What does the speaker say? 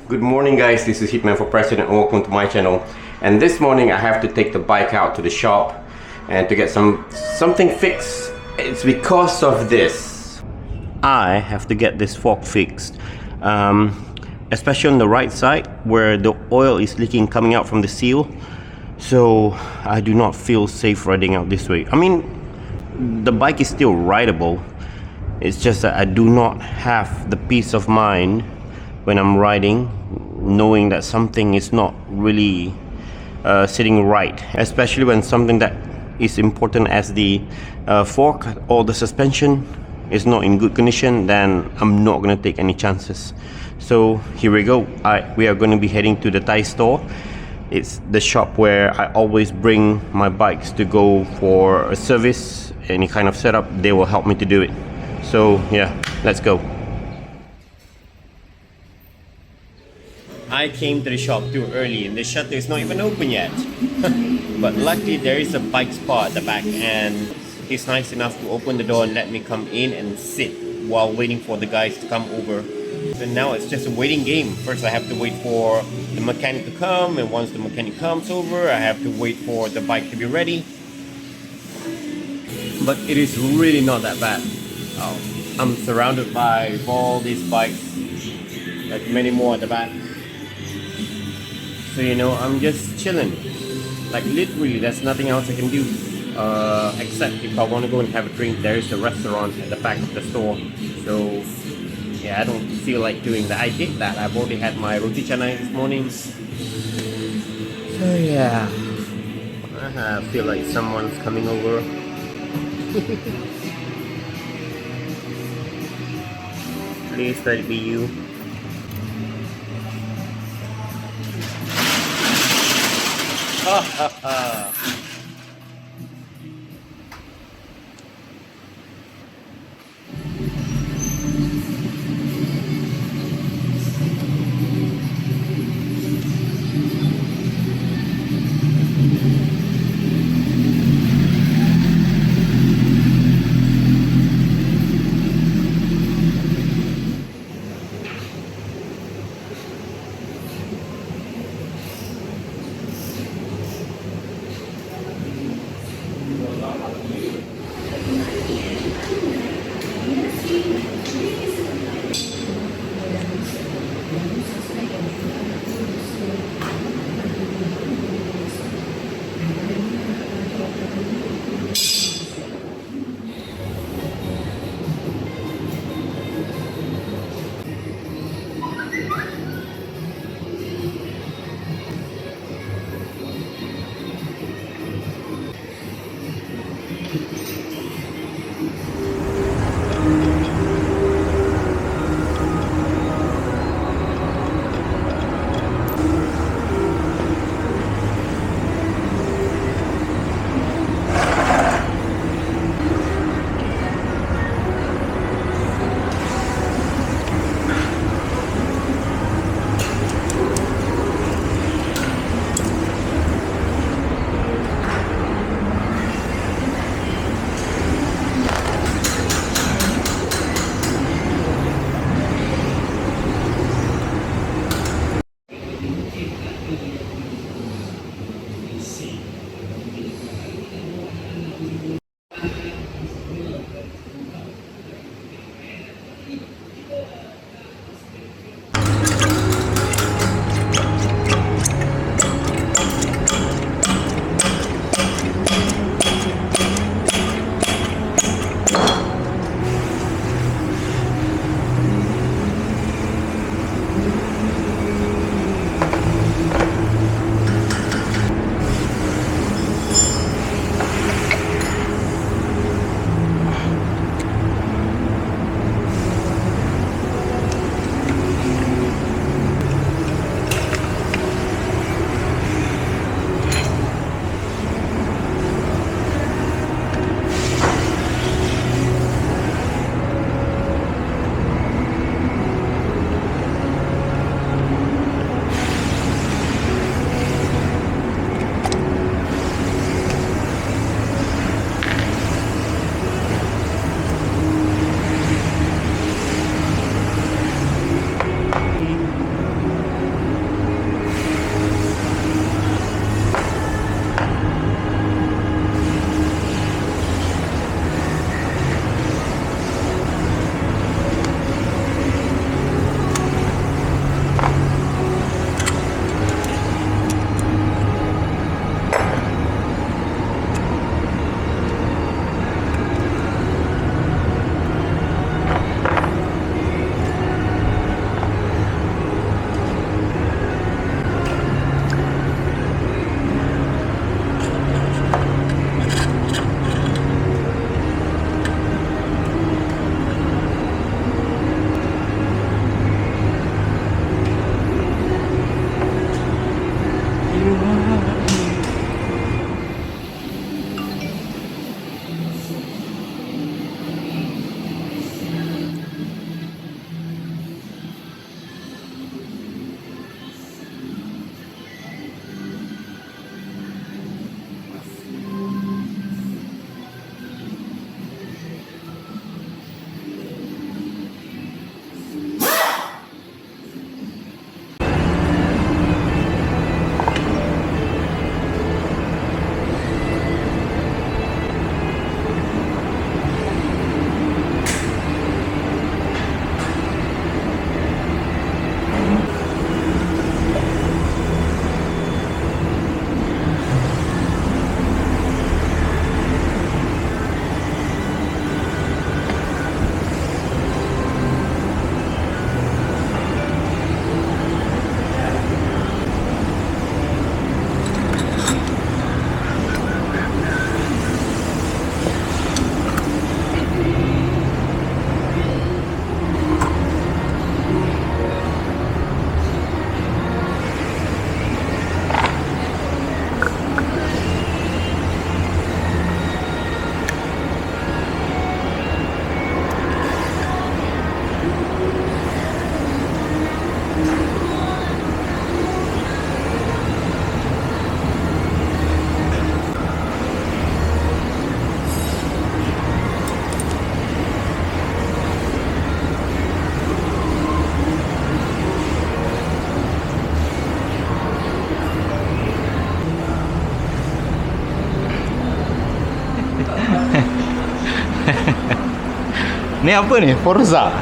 Good morning guys, this is Hitman for President and welcome to my channel. And this morning I have to take the bike out to the shop and to get something fixed. It's because of this. I have to get this fork fixed, especially on the right side where the oil is leaking coming out from the seal. So I do not feel safe riding out this way. I mean, the bike is still rideable. It's just that I do not have the peace of mind when I'm riding, knowing that something is not really sitting right, especially when something that is important as the fork or the suspension is not in good condition. Then I'm not going to take any chances. So here we go. We are going to be heading to the Thai store. It's the shop where I always bring my bikes to go for a service, any kind of setup. They will help me to do it. So yeah, let's go. I came to the shop too early and the shutter is not even open yet. But luckily there is a bike spot at the back and he's nice enough to open the door and let me come in and sit while waiting for the guys to come over. And now it's just a waiting game. First I have to wait for the mechanic to come, and once the mechanic comes over I have to wait for the bike to be ready. But it is really not that bad. I'm surrounded by all these bikes, like many more at the back. So you know, I'm just chilling. Like literally, there's nothing else I can do except if I want to go and have a drink. There is a restaurant at the back of the store. So yeah, I don't feel like doing that. I did that. I've already had my roti canai this morning. So yeah, I feel like someone's coming over. Please let it be you. Ha ha ha. Ni apa ni? Forza.